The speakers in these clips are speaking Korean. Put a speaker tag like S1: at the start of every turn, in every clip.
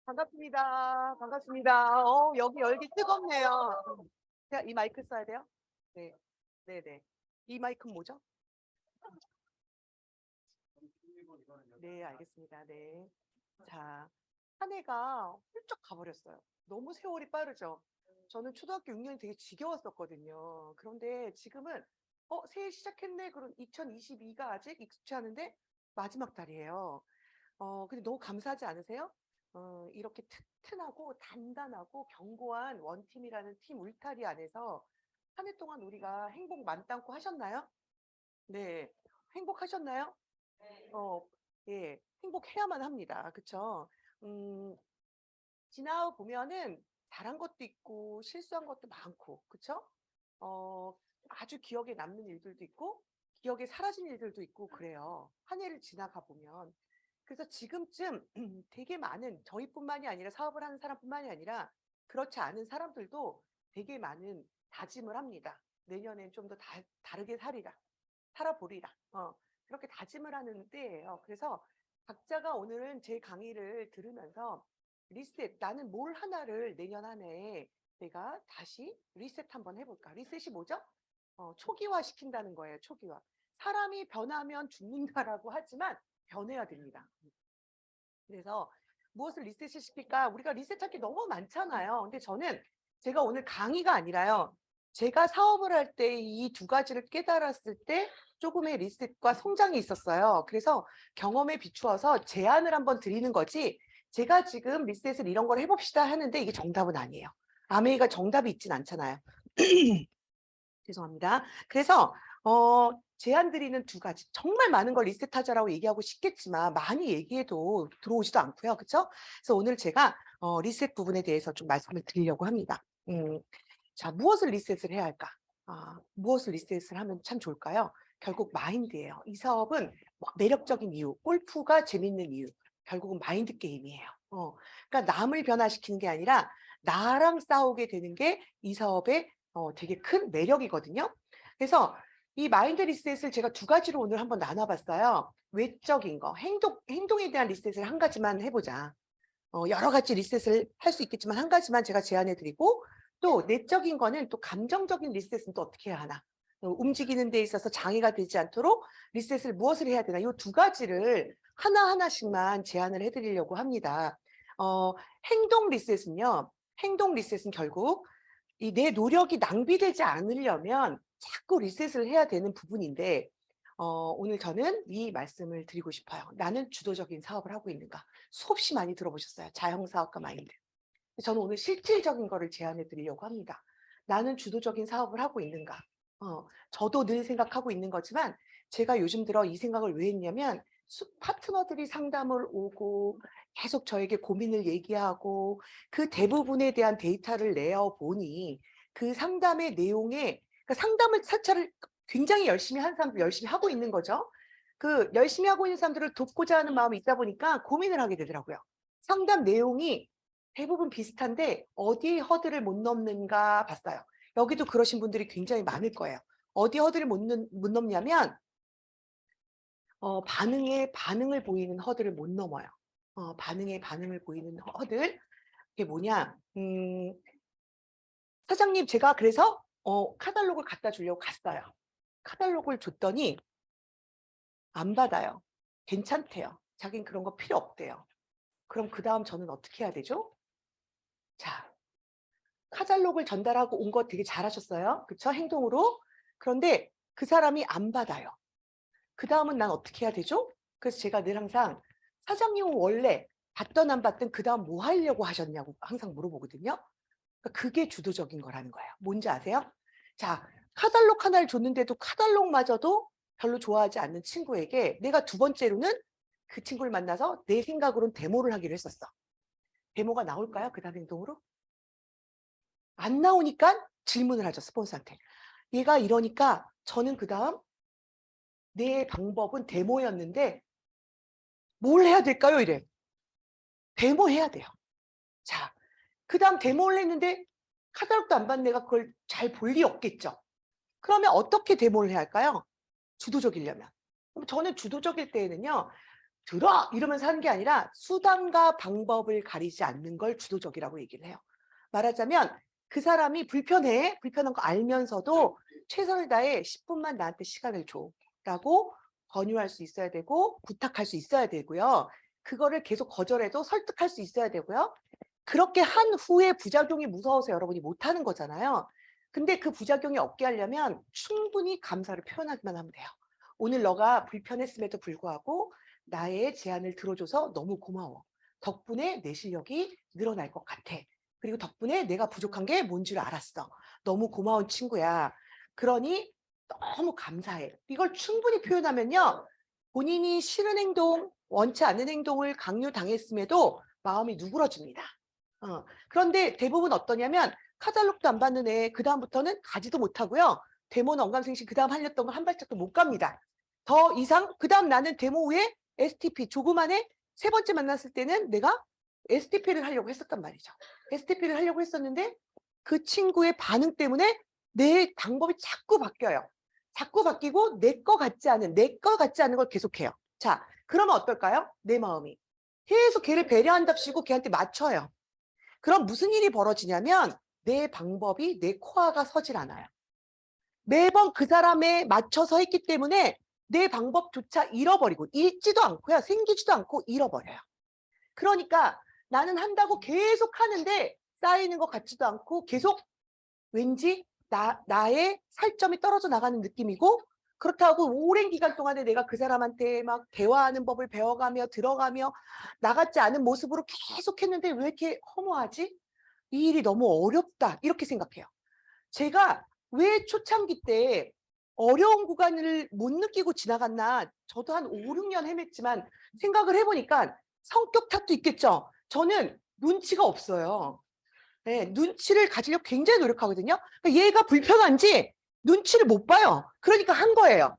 S1: 반갑습니다. 반갑습니다. 여기 열기 뜨겁네요. 제가 이 마이크 써야 돼요? 네. 네네. 이 마이크는 뭐죠? 네, 알겠습니다. 네. 자, 한 해가 훌쩍 가버렸어요. 너무 세월이 빠르죠? 저는 초등학교 6년이 되게 지겨웠었거든요. 그런데 지금은, 새해 시작했네? 그럼 2022가 아직 익숙치 않은데 마지막 달이에요. 근데 너무 감사하지 않으세요? 이렇게 튼튼하고 단단하고 견고한 원팀이라는 팀 울타리 안에서 한 해 동안 우리가 행복 만땅고 하셨나요? 네. 행복하셨나요? 어, 예. 행복해야만 합니다. 그쵸? 음, 지나 보면은 잘한 것도 있고 실수한 것도 많고, 그쵸? 어, 아주 기억에 남는 일들도 있고 기억에 사라진 일들도 있고 그래요. 한 해를 지나가 보면. 그래서 지금쯤 되게 많은 저희뿐만이 아니라 사업을 하는 사람뿐만이 아니라 그렇지 않은 사람들도 되게 많은 다짐을 합니다. 내년엔 좀 더 다르게 살아보리라. 그렇게 다짐을 하는 때예요. 그래서 각자가 오늘은 제 강의를 들으면서 리셋, 나는 뭘 하나를 내년 한 해에 내가 다시 리셋 한번 해볼까? 리셋이 뭐죠? 초기화 시킨다는 거예요. 초기화. 사람이 변하면 죽는다라고 하지만 변해야 됩니다. 그래서 무엇을 리셋 시킬까? 우리가 리셋할 게 너무 많잖아요. 근데 저는 제가 오늘 강의가 아니라요. 제가 사업을 할 때 이 두 가지를 깨달았을 때 조금의 리셋과 성장이 있었어요. 그래서 경험에 비추어서 제안을 한번 드리는 거지, 제가 지금 리셋을 이런 걸 해봅시다 하는데 이게 정답은 아니에요. 아메이가 정답이 있진 않잖아요. 죄송합니다. 그래서 제안 드리는 두 가지. 정말 많은 걸 리셋하자라고 얘기하고 싶겠지만 많이 얘기해도 들어오지도 않고요. 그쵸? 그래서 오늘 제가 리셋 부분에 대해서 좀 말씀을 드리려고 합니다. 자, 무엇을 리셋을 해야 할까? 무엇을 리셋을 하면 참 좋을까요? 결국 마인드예요. 이 사업은 뭐 매력적인 이유, 골프가 재밌는 이유, 결국은 마인드 게임이에요. 그러니까 남을 변화시키는 게 아니라 나랑 싸우게 되는 게 이 사업의 되게 큰 매력이거든요. 그래서 이 마인드 리셋을 제가 두 가지로 오늘 한번 나눠봤어요. 외적인 거, 행동에 대한 리셋을 한 가지만 해보자. 여러 가지 리셋을 할 수 있겠지만 한 가지만 제가 제안해 드리고, 또 내적인 거는 또 감정적인 리셋은 또 어떻게 해야 하나. 움직이는 데 있어서 장애가 되지 않도록 리셋을 무엇을 해야 되나. 이 두 가지를 하나하나씩만 제안을 해 드리려고 합니다. 어, 행동 리셋은 결국 이 내 노력이 낭비되지 않으려면 자꾸 리셋을 해야 되는 부분인데, 오늘 저는 이 말씀을 드리고 싶어요. 나는 주도적인 사업을 하고 있는가? 수없이 많이 들어보셨어요. 자영사업가 마인드. 저는 오늘 실질적인 거를 제안해 드리려고 합니다. 나는 주도적인 사업을 하고 있는가? 저도 늘 생각하고 있는 거지만 제가 요즘 들어 이 생각을 왜 했냐면, 파트너들이 상담을 오고 계속 저에게 고민을 얘기하고 그 대부분에 대한 데이터를 내어 보니 그 상담의 내용에, 그러니까 상담을 자체를 굉장히 열심히 하는 사람들 열심히 하고 있는 거죠. 그 열심히 하고 있는 사람들을 돕고자 하는 마음이 있다 보니까 고민을 하게 되더라고요. 상담 내용이 대부분 비슷한데 어디에 허들을 못 넘는가 봤어요. 여기도 그러신 분들이 굉장히 많을 거예요. 어디 허들을 못 넘냐면 반응에 반응을 보이는 허들을 못 넘어요. 반응에 반응을 보이는 허들. 그게 뭐냐? 사장님, 제가 그래서 카탈로그를 갖다 주려고 갔어요. 카탈로그를 줬더니 안 받아요. 괜찮대요. 자기는 그런 거 필요 없대요. 그럼 그다음 저는 어떻게 해야 되죠? 자, 카탈로그를 전달하고 온 거 되게 잘하셨어요. 그쵸? 행동으로. 그런데 그 사람이 안 받아요. 그다음은 난 어떻게 해야 되죠? 그래서 제가 늘 항상 사장님은 원래 받든 안 받든 그다음 뭐 하려고 하셨냐고 항상 물어보거든요. 그러니까 그게 주도적인 거라는 거예요. 뭔지 아세요? 자, 카탈로그 하나를 줬는데도 카탈로그마저도 별로 좋아하지 않는 친구에게 내가 두 번째로는 그 친구를 만나서 내 생각으로는 데모를 하기로 했었어. 데모가 나올까요? 그다음 행동으로? 안 나오니까 질문을 하죠, 스폰서한테. 얘가 이러니까 저는 그다음 내 방법은 데모였는데 뭘 해야 될까요? 이래. 데모해야 돼요. 자, 그다음 데모를 했는데 카탈로그도 안 받는 애가 그걸 잘 볼 리 없겠죠. 그러면 어떻게 데모를 해야 할까요? 주도적이려면. 그럼 저는 주도적일 때에는요, 들어! 이러면서 하는 게 아니라 수단과 방법을 가리지 않는 걸 주도적이라고 얘기를 해요. 말하자면 그 사람이 불편한 거 알면서도 최선을 다해 10분만 나한테 시간을 줘 라고 권유할 수 있어야 되고 부탁할 수 있어야 되고요. 그거를 계속 거절해도 설득할 수 있어야 되고요. 그렇게 한 후에 부작용이 무서워서 여러분이 못하는 거잖아요. 근데 그 부작용이 없게 하려면 충분히 감사를 표현하기만 하면 돼요. 오늘 너가 불편했음에도 불구하고 나의 제안을 들어줘서 너무 고마워. 덕분에 내 실력이 늘어날 것 같아. 그리고 덕분에 내가 부족한 게 뭔 줄 알았어. 너무 고마운 친구야. 그러니 너무 감사해. 이걸 충분히 표현하면요. 본인이 싫은 행동, 원치 않는 행동을 강요당했음에도 마음이 누그러집니다. 그런데 대부분 어떠냐면 카탈로그도 안 받는 애 그다음부터는 가지도 못하고요. 데모는 언감생심 그다음 하려던 거 한 발짝도 못 갑니다. 더 이상 그다음 나는 데모 후에 STP 조그만 애 세 번째 만났을 때는 내가 STP를 하려고 했었단 말이죠. STP를 하려고 했었는데 그 친구의 반응 때문에 내 방법이 자꾸 바뀌어요. 자꾸 바뀌고 내 거 같지 않은 걸 계속해요. 자, 그러면 어떨까요? 내 마음이 계속 걔를 배려한답시고 걔한테 맞춰요. 그럼 무슨 일이 벌어지냐면 내 방법이 내 코어가 서질 않아요. 매번 그 사람에 맞춰서 했기 때문에 내 방법조차 잃어버리고 읽지도 않고요. 생기지도 않고 잃어버려요. 그러니까 나는 한다고 계속 하는데 쌓이는 것 같지도 않고 계속 왠지 나의 살점이 떨어져 나가는 느낌이고 그렇다고 오랜 기간 동안에 내가 그 사람한테 막 대화하는 법을 배워가며 들어가며 나같지 않은 모습으로 계속 했는데 왜 이렇게 허무하지? 이 일이 너무 어렵다 이렇게 생각해요. 제가 왜 초창기 때 어려운 구간을 못 느끼고 지나갔나 저도 한 5, 6년 헤맸지만 생각을 해보니까 성격 탓도 있겠죠. 저는 눈치가 없어요. 네, 눈치를 가지려고 굉장히 노력하거든요. 그러니까 얘가 불편한지 눈치를 못 봐요. 그러니까 한 거예요.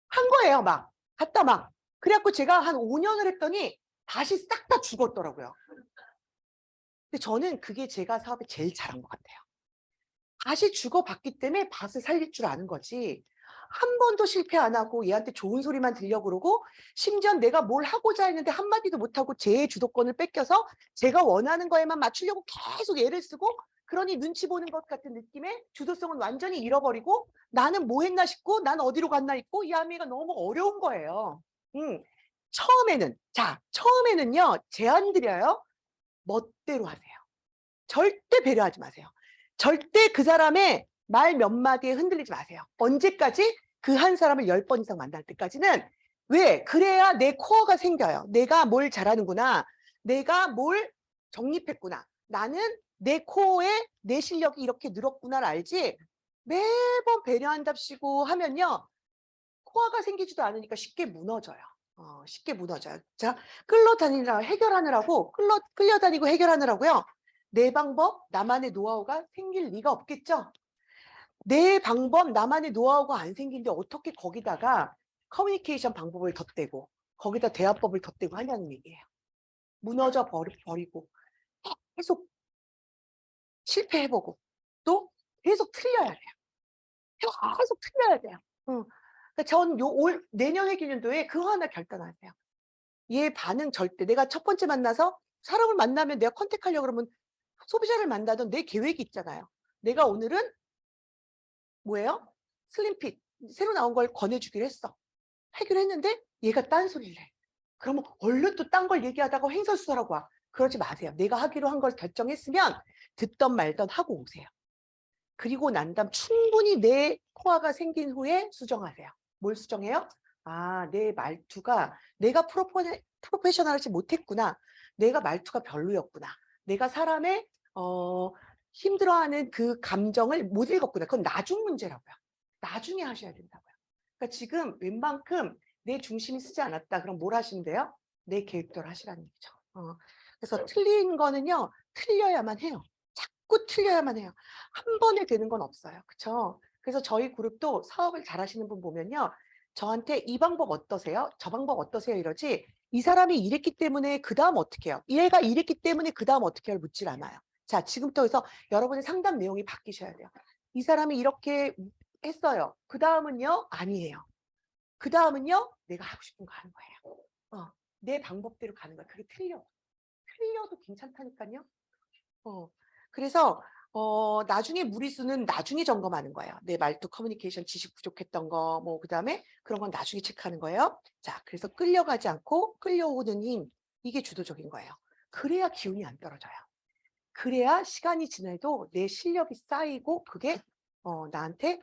S1: 한 거예요, 막. 갖다 막. 그래갖고 제가 한 5년을 했더니 다시 싹 다 죽었더라고요. 근데 저는 그게 제가 사업에 제일 잘한 것 같아요. 다시 주고받기 때문에 밭을 살릴 줄 아는 거지. 한 번도 실패 안 하고 얘한테 좋은 소리만 들려고 그러고 심지어 내가 뭘 하고자 했는데 한마디도 못하고 제 주도권을 뺏겨서 제가 원하는 거에만 맞추려고 계속 애를 쓰고 그러니 눈치 보는 것 같은 느낌에 주도성은 완전히 잃어버리고 나는 뭐 했나 싶고 난 어디로 갔나 싶고 이 아미가 너무 어려운 거예요. 처음에는요 제안 드려요. 멋대로 하세요. 절대 배려하지 마세요. 절대 그 사람의 말 몇 마디에 흔들리지 마세요. 언제까지? 그 한 사람을 10번 이상 만날 때까지는. 왜? 그래야 내 코어가 생겨요. 내가 뭘 잘하는구나. 내가 뭘 정립했구나. 나는 내 코어에 내 실력이 이렇게 늘었구나를 알지. 매번 배려한답시고 하면요. 코어가 생기지도 않으니까 쉽게 무너져요. 쉽게 무너져요. 자, 끌려다니고 해결하느라고요. 내 방법, 나만의 노하우가 생길 리가 없겠죠? 내 방법, 나만의 노하우가 안 생긴데 어떻게 거기다가 커뮤니케이션 방법을 덧대고 거기다 대화법을 덧대고 하냐는 얘기예요. 무너져 버리고 계속 실패해보고 또 계속 틀려야 돼요. 계속 틀려야 돼요. 그러니까 전 내년 회계년도에 그거 하나 결단하세요. 얘 반응 절대 내가 첫 번째 만나서 사람을 만나면 내가 컨택하려고 그러면 소비자를 만나던 내 계획이 있잖아요. 내가 오늘은 뭐예요? 슬림핏 새로 나온 걸 권해주기로 했어. 해결했는데 얘가 딴소리를 해. 그러면 얼른 또 딴 걸 얘기하다가 횡설수설하고 와. 그러지 마세요. 내가 하기로 한 걸 결정했으면 듣던 말던 하고 오세요. 그리고 난 다음 충분히 내 코어가 생긴 후에 수정하세요. 뭘 수정해요? 아, 내 말투가 내가 프로페셔널하지 못했구나. 내가 말투가 별로였구나. 내가 사람의 힘들어하는 그 감정을 못 읽었구나. 그건 나중 문제라고요. 나중에 하셔야 된다고요. 그러니까 지금 웬만큼 내 중심이 쓰지 않았다. 그럼 뭘 하시면 돼요? 내 계획대로 하시라는 얘기죠. 그래서 틀린 거는요. 틀려야만 해요. 자꾸 틀려야만 해요. 한 번에 되는 건 없어요. 그쵸? 그래서 저희 그룹도 사업을 잘하시는 분 보면요. 저한테 이 방법 어떠세요? 저 방법 어떠세요? 이러지 이 사람이 이랬기 때문에 그 다음 어떻게 해요? 얘가 이랬기 때문에 그 다음 어떻게 해요? 묻질 않아요. 자, 지금부터 해서 여러분의 상담 내용이 바뀌셔야 돼요. 이 사람이 이렇게 했어요. 그 다음은요? 아니에요. 그 다음은요? 내가 하고 싶은 거 하는 거예요. 내 방법대로 가는 거야. 그게 틀려도 괜찮다니까요. 그래서 나중에 무리수는 나중에 점검하는 거예요. 내 말투 커뮤니케이션 지식 부족했던 거, 뭐 그다음에 그런 건 나중에 체크하는 거예요. 자, 그래서 끌려가지 않고 끌려오는 힘, 이게 주도적인 거예요. 그래야 기운이 안 떨어져요. 그래야 시간이 지나도 내 실력이 쌓이고 그게 나한테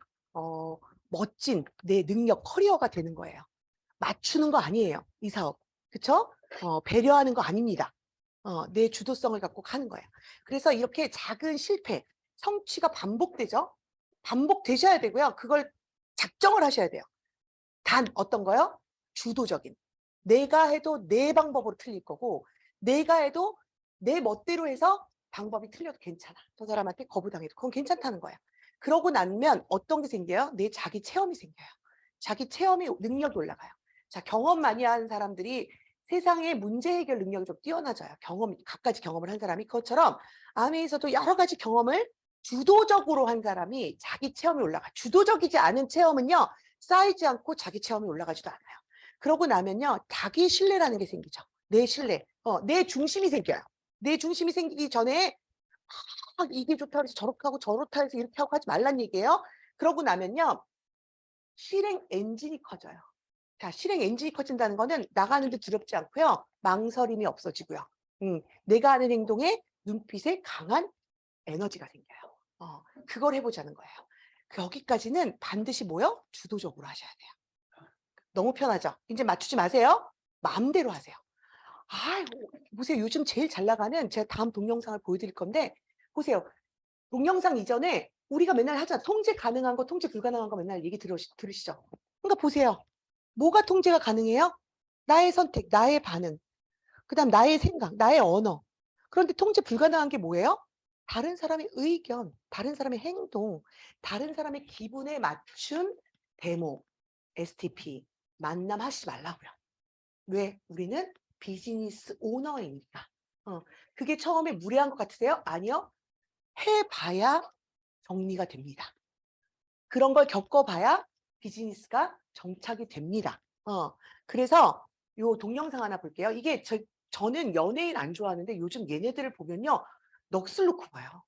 S1: 멋진 내 능력, 커리어가 되는 거예요. 맞추는 거 아니에요, 이 사업. 그쵸? 배려하는 거 아닙니다. 내 주도성을 갖고 가는 거예요. 그래서 이렇게 작은 실패, 성취가 반복되죠? 반복되셔야 되고요. 그걸 작정을 하셔야 돼요. 단 어떤 거요? 주도적인. 내가 해도 내 방법으로 틀릴 거고, 내가 해도 내 멋대로 해서 방법이 틀려도 괜찮아. 저 사람한테 거부당해도 그건 괜찮다는 거예요. 그러고 나면 어떤 게 생겨요? 내 자기 체험이 생겨요. 자기 체험이 능력이 올라가요. 자, 경험 많이 하는 사람들이 세상의 문제 해결 능력이 좀 뛰어나져요. 갖가지 경험을 한 사람이. 그것처럼 암에서도 여러 가지 경험을 주도적으로 한 사람이 자기 체험이 올라가. 주도적이지 않은 체험은요, 쌓이지 않고 자기 체험이 올라가지도 않아요. 그러고 나면요, 자기 신뢰라는 게 생기죠. 내 신뢰, 내 중심이 생겨요. 내 중심이 생기기 전에 이게 좋다 그래서 저렇게 하고 저렇다 해서 이렇게 하고 하지 말란 얘기예요. 그러고 나면요, 실행 엔진이 커져요. 자, 실행 엔진이 커진다는 거는 나가는데 두렵지 않고요, 망설임이 없어지고요. 내가 하는 행동에 눈빛에 강한 에너지가 생겨요. 그걸 해보자는 거예요. 여기까지는 반드시 뭐요? 주도적으로 하셔야 돼요. 너무 편하죠? 이제 맞추지 마세요. 마음대로 하세요. 보세요. 요즘 제일 잘 나가는, 제가 다음 동영상을 보여드릴 건데, 보세요. 동영상 이전에 우리가 맨날 하잖아. 통제 가능한 거, 통제 불가능한 거 맨날 얘기 들으시죠? 그러니까 보세요. 뭐가 통제가 가능해요? 나의 선택, 나의 반응, 그다음 나의 생각, 나의 언어. 그런데 통제 불가능한 게 뭐예요? 다른 사람의 의견, 다른 사람의 행동, 다른 사람의 기분에 맞춘 데모, STP, 만남하시지 말라고요. 왜? 우리는 비즈니스 오너이니까. 그게 처음에 무례한 것 같으세요? 아니요. 해봐야 정리가 됩니다. 그런 걸 겪어봐야 비즈니스가 정착이 됩니다. 그래서 요 동영상 하나 볼게요. 이게 저는 연예인 안 좋아하는데 요즘 얘네들을 보면요, 넋을 놓고 봐요.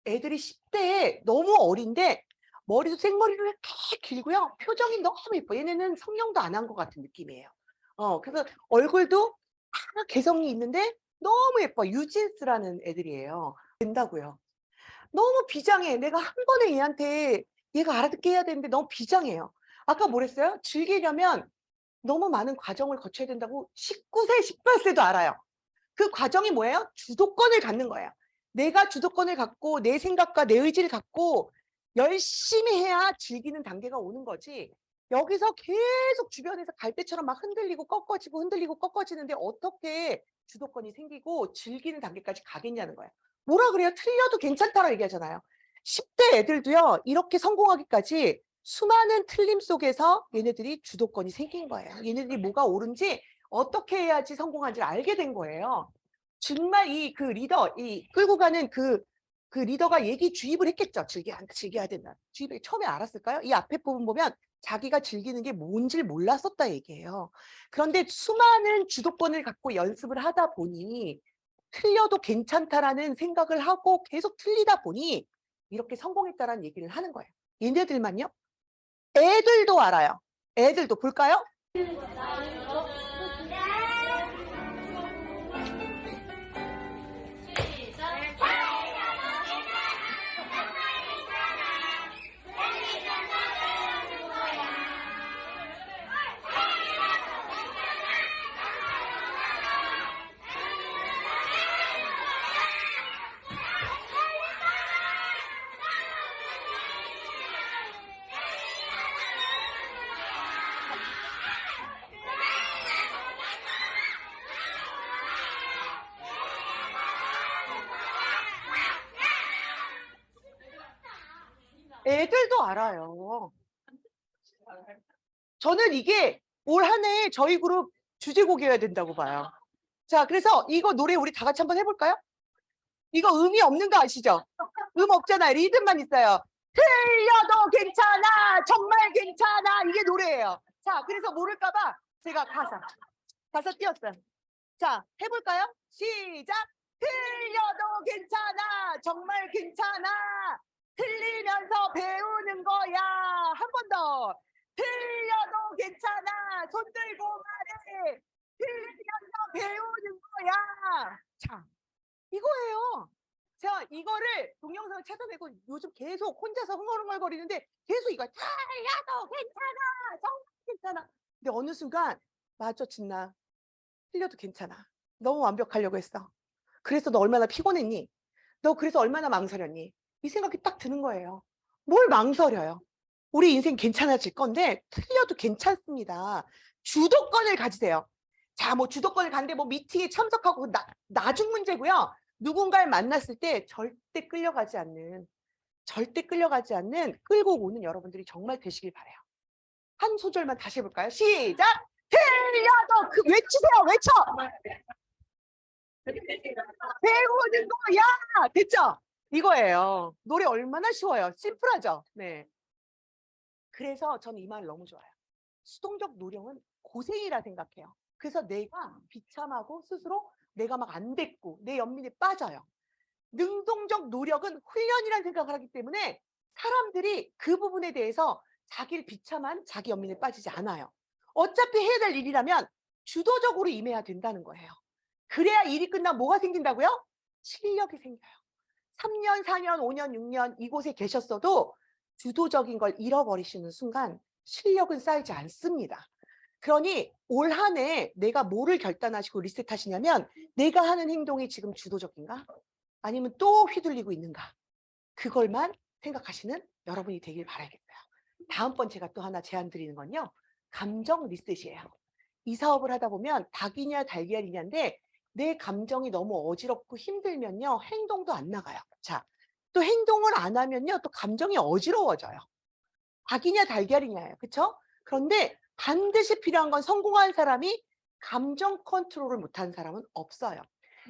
S1: 애들이 10대에 너무 어린데 머리도 생머리로 이렇게 길고요. 표정이 너무 예뻐. 얘네는 성형도 안 한 것 같은 느낌이에요. 그래서 얼굴도 다 개성이 있는데 너무 예뻐. 유진스라는 애들이에요. 된다고요. 너무 비장해. 내가 한 번에 얘한테 얘가 알아듣게 해야 되는데 너무 비장해요. 아까 뭐랬어요? 즐기려면 너무 많은 과정을 거쳐야 된다고 19세, 18세도 알아요. 그 과정이 뭐예요? 주도권을 갖는 거예요. 내가 주도권을 갖고 내 생각과 내 의지를 갖고 열심히 해야 즐기는 단계가 오는 거지. 여기서 계속 주변에서 갈대처럼 막 흔들리고 꺾어지고 흔들리고 꺾어지는데 어떻게 주도권이 생기고 즐기는 단계까지 가겠냐는 거예요. 뭐라 그래요? 틀려도 괜찮다라고 얘기하잖아요. 10대 애들도요, 이렇게 성공하기까지 수많은 틀림 속에서 얘네들이 주도권이 생긴 거예요. 얘네들이 뭐가 옳은지 어떻게 해야지 성공한지를 알게 된 거예요. 정말 그 리더, 끌고 가는 그 리더가 주입을 했겠죠. 즐겨야 된다. 주입을 처음에 알았을까요? 이 앞에 부분 보면 자기가 즐기는 게 뭔지를 몰랐었다 얘기예요. 그런데 수많은 주도권을 갖고 연습을 하다 보니 틀려도 괜찮다라는 생각을 하고 계속 틀리다 보니 이렇게 성공했다라는 얘기를 하는 거예요. 얘네들만요? 애들도 알아요. 애들도 볼까요? 애들도 알아요. 저는 이게 올 한 해 저희 그룹 주제곡이어야 된다고 봐요. 자, 그래서 이거 노래 우리 다 같이 한번 해볼까요? 이거 음이 없는 거 아시죠? 음 없잖아요. 리듬만 있어요. 틀려도 괜찮아, 정말 괜찮아, 이게 노래예요. 자, 그래서 모를까봐 제가 가사 띄웠어요. 자, 해볼까요? 시작! 틀려도 괜찮아. 정말 괜찮아. 틀리면서 배우는 거야. 한 번 더. 틀려도 괜찮아. 손 들고 말해. 틀리면서 배우는 거야. 자, 이거예요. 제가 이거를 동영상을 찾아내고 요즘 계속 혼자서 흥얼흥얼거리는데 계속 이거 틀려도 괜찮아. 정말 괜찮아. 근데 어느 순간 맞아, 진나. 틀려도 괜찮아. 너무 완벽하려고 했어. 그래서 너 얼마나 피곤했니? 너 그래서 얼마나 망설였니? 이 생각이 딱 드는 거예요. 뭘 망설여요? 우리 인생 괜찮아질 건데 틀려도 괜찮습니다. 주도권을 가지세요. 자, 뭐 주도권을 갖는데 뭐 미팅에 참석하고 나중 문제고요. 누군가를 만났을 때 절대 끌려가지 않는 끌고 오는 여러분들이 정말 되시길 바라요. 한 소절만 다시 해볼까요? 시작! 틀려도 외치세요. 외쳐. 배우는 거야. 됐죠? 이거예요. 노래 얼마나 쉬워요. 심플하죠? 네. 그래서 저는 이 말 너무 좋아요. 수동적 노력은 고생이라 생각해요. 그래서 내가 비참하고 스스로 내가 막 안 됐고 내 연민에 빠져요. 능동적 노력은 훈련이라는 생각을 하기 때문에 사람들이 그 부분에 대해서 자기를 비참한 자기 연민에 빠지지 않아요. 어차피 해야 될 일이라면 주도적으로 임해야 된다는 거예요. 그래야 일이 끝나면 뭐가 생긴다고요? 실력이 생겨요. 3년, 4년, 5년, 6년 이곳에 계셨어도 주도적인 걸 잃어버리시는 순간 실력은 쌓이지 않습니다. 그러니 올 한 해 내가 뭐를 결단하시고 리셋하시냐면 내가 하는 행동이 지금 주도적인가? 아니면 또 휘둘리고 있는가? 그걸만 생각하시는 여러분이 되길 바라겠어요. 다음번 제가 또 하나 제안 드리는 건요. 감정 리셋이에요. 이 사업을 하다 보면 닭이냐 달걀이냐인데 내 감정이 너무 어지럽고 힘들면요. 행동도 안 나가요. 자, 또 행동을 안 하면요. 또 감정이 어지러워져요. 닭이냐 달걀이냐예요. 그렇죠? 그런데 반드시 필요한 건 성공한 사람이 감정 컨트롤을 못한 사람은 없어요.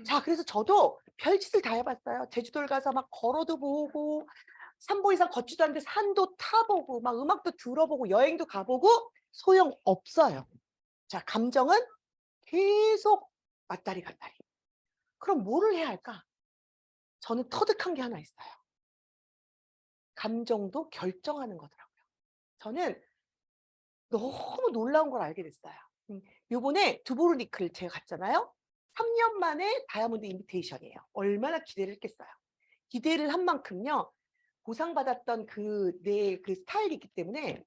S1: 자, 그래서 저도 별짓을 다 해봤어요. 제주도를 가서 막 걸어도 보고 3보 이상 걷지도 않는데 산도 타보고 막 음악도 들어보고 여행도 가보고 소용없어요. 자, 감정은 계속 왔다리 갔다리. 그럼 뭐를 해야 할까? 저는 터득한 게 하나 있어요. 감정도 결정하는 거더라고요. 저는 너무 놀라운 걸 알게 됐어요. 요번에 두보르니크를 제가 갔잖아요. 3년 만에 다이아몬드 인비테이션이에요. 얼마나 기대를 했겠어요. 기대를 한 만큼요. 보상받았던 내 스타일이 있기 때문에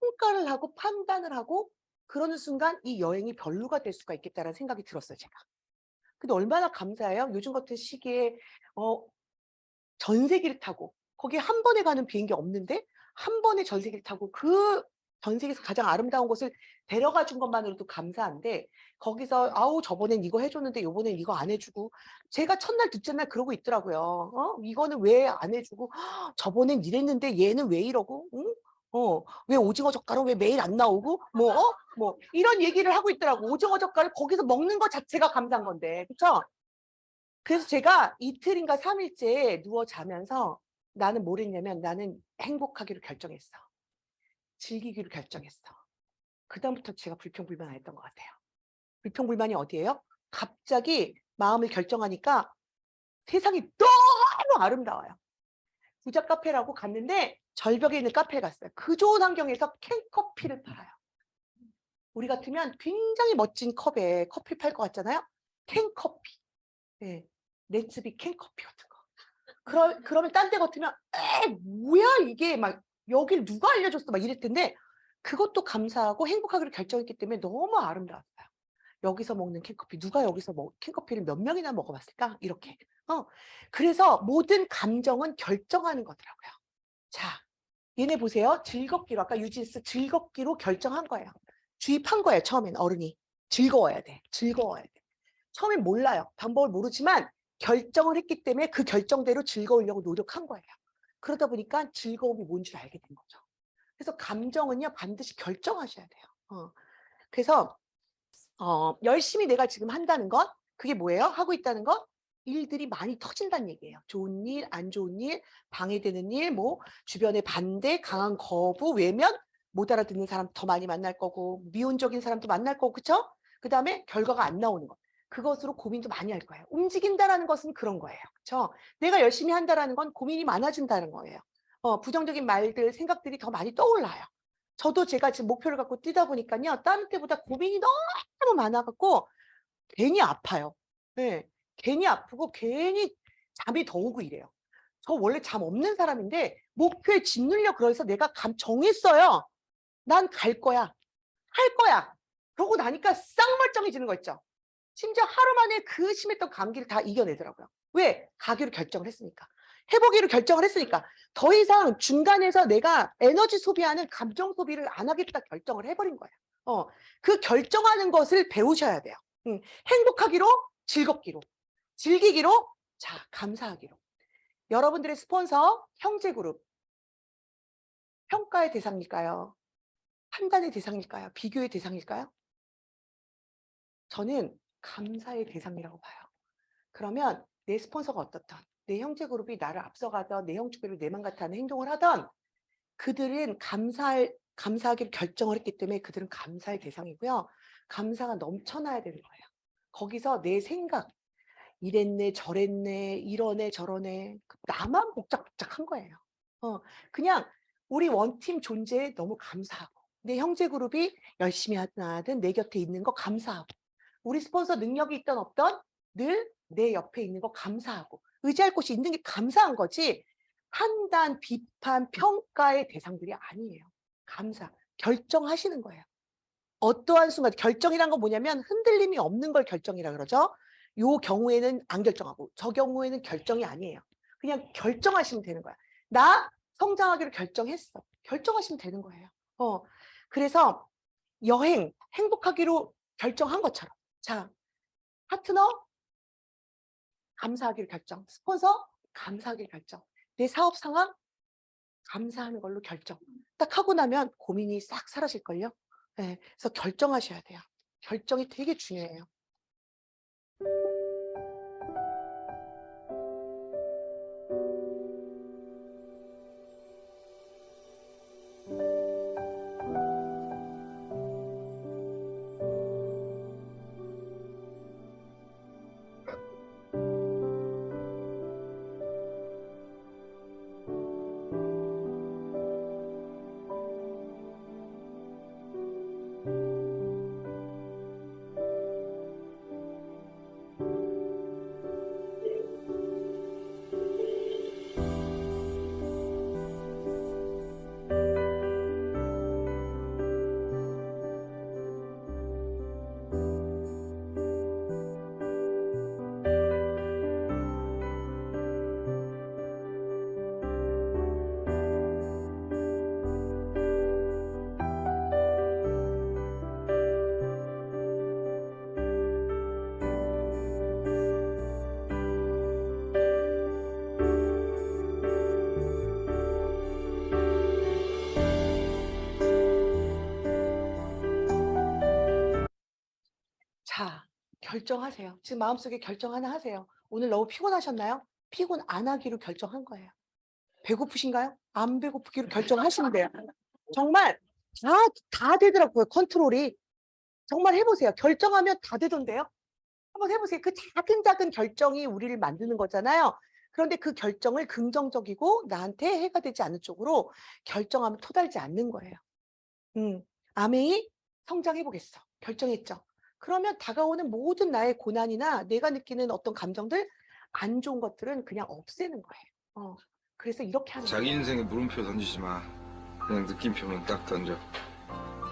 S1: 평가를 하고 판단을 하고 그러는 순간 이 여행이 별로가 될 수가 있겠다는 생각이 들었어요, 제가. 근데 얼마나 감사해요. 요즘 같은 시기에 전세기를 타고 거기에 한 번에 가는 비행기 없는데 한 번에 전세기를 타고 그 전 세계에서 가장 아름다운 곳을 데려가 준 것만으로도 감사한데 거기서 "아우 저번엔 이거 해 줬는데 요번엔 이거 안 해 주고." 제가 첫날 둘째 날 그러고 있더라고요. "이거는 왜 안 해 주고 저번엔 이랬는데 얘는 왜 이러고 응? 왜 오징어 젓갈은 왜 매일 안 나오고?" 뭐 이런 얘기를 하고 있더라고. 오징어 젓갈을 거기서 먹는 것 자체가 감사한 건데. 그쵸? 그래서 제가 이틀인가 3일째 누워 자면서 나는 뭘 했냐면 나는 행복하기로 결정했어. 즐기기로 결정했어. 그다음부터 제가 불평불만 안 했던 것 같아요. 불평불만이 어디예요? 갑자기 마음을 결정하니까 세상이 너무 아름다워요. 부자 카페라고 갔는데 절벽에 있는 카페에 갔어요. 그 좋은 환경에서 캔커피를 팔아요. 우리 같으면 굉장히 멋진 컵에 커피 팔 것 같잖아요. 캔커피. 네. 레츠비 캔커피 같은 거. 그러면 딴 데 같으면 뭐야 이게 막 여길 누가 알려줬어 막 이럴 텐데 그것도 감사하고 행복하기로 결정했기 때문에 너무 아름다웠어요. 여기서 먹는 캔커피 누가 여기서 캔커피를 몇 명이나 먹어봤을까 이렇게. 그래서 모든 감정은 결정하는 거더라고요. 자, 얘네 보세요. 즐겁기로 아까 유진스 즐겁기로 결정한 거예요. 주입한 거예요. 처음엔 어른이 즐거워야 돼. 즐거워야 돼. 처음엔 몰라요. 방법을 모르지만 결정을 했기 때문에 그 결정대로 즐거우려고 노력한 거예요. 그러다 보니까 즐거움이 뭔 줄 알게 된 거죠. 그래서 감정은요 반드시 결정하셔야 돼요. 그래서 열심히 내가 지금 한다는 건 그게 뭐예요? 하고 있다는 건 일들이 많이 터진다는 얘기예요. 좋은 일, 안 좋은 일, 방해되는 일, 뭐 주변의 반대, 강한 거부, 외면, 못 알아듣는 사람 더 많이 만날 거고 미온적인 사람도 만날 거고 그쵸? 그다음에 결과가 안 나오는 거. 그것으로 고민도 많이 할 거예요. 움직인다라는 것은 그런 거예요. 그렇죠? 내가 열심히 한다라는 건 고민이 많아진다는 거예요. 부정적인 말들, 생각들이 더 많이 떠올라요. 저도 제가 지금 목표를 갖고 뛰다 보니까요. 다른 때보다 고민이 너무 많아 갖고 괜히 아파요. 네. 괜히 아프고 괜히 잠이 더 오고 이래요. 저 원래 잠 없는 사람인데 목표에 짓누려 그래서 내가 정했어요. 난 갈 거야. 할 거야. 그러고 나니까 쌍멀쩡해지는 거 있죠. 심지어 하루 만에 그 심했던 감기를 다 이겨내더라고요. 왜? 가기로 결정을 했으니까. 해보기로 결정을 했으니까. 더 이상 중간에서 내가 에너지 소비하는 감정 소비를 안 하겠다 결정을 해버린 거예요. 그 결정하는 것을 배우셔야 돼요. 행복하기로, 즐겁기로, 즐기기로, 자, 감사하기로. 여러분들의 스폰서, 형제그룹, 평가의 대상일까요? 판단의 대상일까요? 비교의 대상일까요? 저는 감사의 대상이라고 봐요. 그러면 내 스폰서가 어떻든, 내 형제그룹이 나를 앞서가던, 내 형제그룹이 내 맘 같아하는 행동을 하던 그들은 감사하기로 결정을 했기 때문에 그들은 감사의 대상이고요. 감사가 넘쳐나야 되는 거예요. 거기서 내 생각, 이랬네, 저랬네, 이러네, 저러네. 나만 복작복작한 거예요. 그냥 우리 원팀 존재에 너무 감사하고, 내 형제 그룹이 열심히 하든 내 곁에 있는 거 감사하고, 우리 스폰서 능력이 있든 없든 늘 내 옆에 있는 거 감사하고, 의지할 곳이 있는 게 감사한 거지, 판단, 비판, 평가의 대상들이 아니에요. 감사, 결정하시는 거예요. 어떠한 순간, 결정이란 건 뭐냐면 흔들림이 없는 걸 결정이라 그러죠. 요 경우에는 안 결정하고 저 경우에는 결정이 아니에요. 그냥 결정하시면 되는 거야. 나 성장하기로 결정했어. 결정하시면 되는 거예요. 그래서 여행, 행복하기로 결정한 것처럼. 자, 파트너 감사하기로 결정. 스폰서 감사하기로 결정. 내 사업 상황 감사하는 걸로 결정. 딱 하고 나면 고민이 싹 사라질걸요. 네, 그래서 결정하셔야 돼요. 결정이 되게 중요해요. 자, 결정하세요. 지금 마음속에 결정 하나 하세요. 오늘 너무 피곤하셨나요? 피곤 안 하기로 결정한 거예요. 배고프신가요? 안 배고프기로 결정하시면 돼요. 정말 다 되더라고요. 컨트롤이. 정말 해보세요. 결정하면 다 되던데요. 한번 해보세요. 그 작은 결정이 우리를 만드는 거잖아요. 그런데 그 결정을 긍정적이고 나한테 해가 되지 않는 쪽으로 결정하면 토달지 않는 거예요. 아메이 성장해 보겠어. 결정했죠. 그러면 다가오는 모든 나의 고난이나 내가 느끼는 어떤 감정들, 안 좋은 것들은 그냥 없애는 거예요. 그래서 이렇게 하는
S2: 자기
S1: 거예요.
S2: 인생에 물음표 던지지 마. 그냥 느낌표만 딱 던져.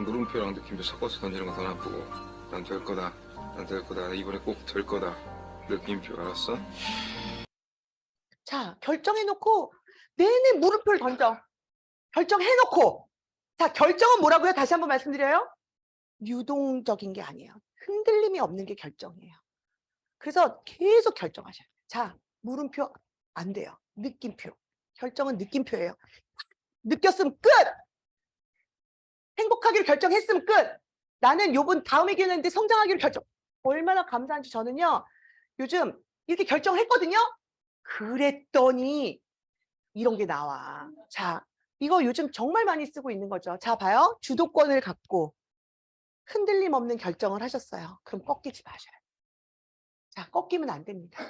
S2: 물음표랑 느낌표 섞어서 던지는 거 더 나쁘고. 난 될 거다. 난 될 거다. 이번에 꼭 될 거다. 느낌표 알았어?
S1: 자, 결정해놓고 내내 물음표를 던져. 결정해놓고. 자, 결정은 뭐라고요? 다시 한번 말씀드려요. 유동적인 게 아니에요. 흔들림이 없는 게 결정이에요. 그래서 계속 결정하셔야 돼요. 자, 물음표 안 돼요. 느낌표. 결정은 느낌표예요. 느꼈으면 끝! 행복하기로 결정했으면 끝! 나는 요번 다음에 기회는데 성장하기로 결정. 얼마나 감사한지 저는요. 요즘 이렇게 결정을 했거든요. 그랬더니 이런 게 나와. 자, 이거 요즘 정말 많이 쓰고 있는 거죠. 자, 봐요. 주도권을 갖고 흔들림 없는 결정을 하셨어요. 그럼 꺾이지 마셔요. 자, 꺾이면 안 됩니다.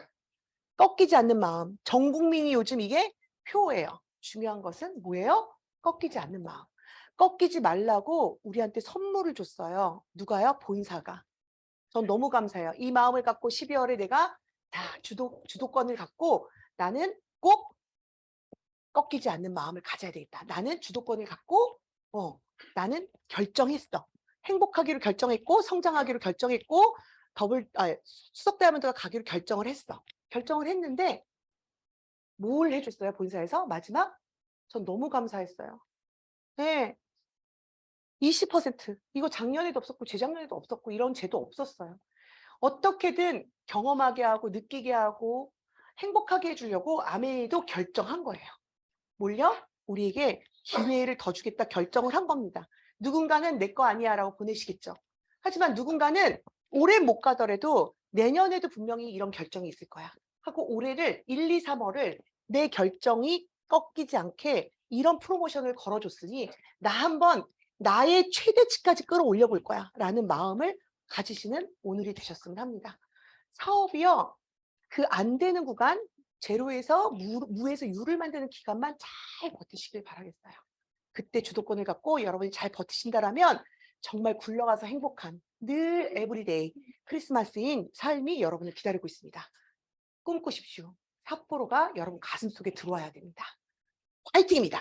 S1: 꺾이지 않는 마음. 전 국민이 요즘 이게 표예요. 중요한 것은 뭐예요? 꺾이지 않는 마음. 꺾이지 말라고 우리한테 선물을 줬어요. 누가요? 본사가. 전 너무 감사해요. 이 마음을 갖고 12월에 내가 다 주도권을 갖고 나는 꼭 꺾이지 않는 마음을 가져야 되겠다. 나는 주도권을 갖고 나는 결정했어. 행복하기로 결정했고 성장하기로 결정했고 수석 다이아몬드가 가기로 결정을 했어. 결정을 했는데 뭘 해줬어요? 본사에서 마지막? 전 너무 감사했어요. 네. 20% 이거 작년에도 없었고 재작년에도 없었고 이런 제도 없었어요. 어떻게든 경험하게 하고 느끼게 하고 행복하게 해주려고 아메이도 결정한 거예요. 뭘요? 우리에게 기회를 더 주겠다 결정을 한 겁니다. 누군가는 내 거 아니야 라고 보내시겠죠. 하지만 누군가는 올해 못 가더라도 내년에도 분명히 이런 결정이 있을 거야. 하고 올해를 1, 2, 3월을 내 결정이 꺾이지 않게 이런 프로모션을 걸어줬으니 나 한번 나의 최대치까지 끌어올려 볼 거야 라는 마음을 가지시는 오늘이 되셨으면 합니다. 사업이요. 그 안 되는 구간 제로에서 무에서 유를 만드는 기간만 잘 버티시길 바라겠어요. 그때 주도권을 갖고 여러분이 잘 버티신다라면 정말 굴러가서 행복한 늘 에브리데이 크리스마스인 삶이 여러분을 기다리고 있습니다. 꿈꾸십시오. 삿포로가 여러분 가슴속에 들어와야 됩니다. 화이팅입니다.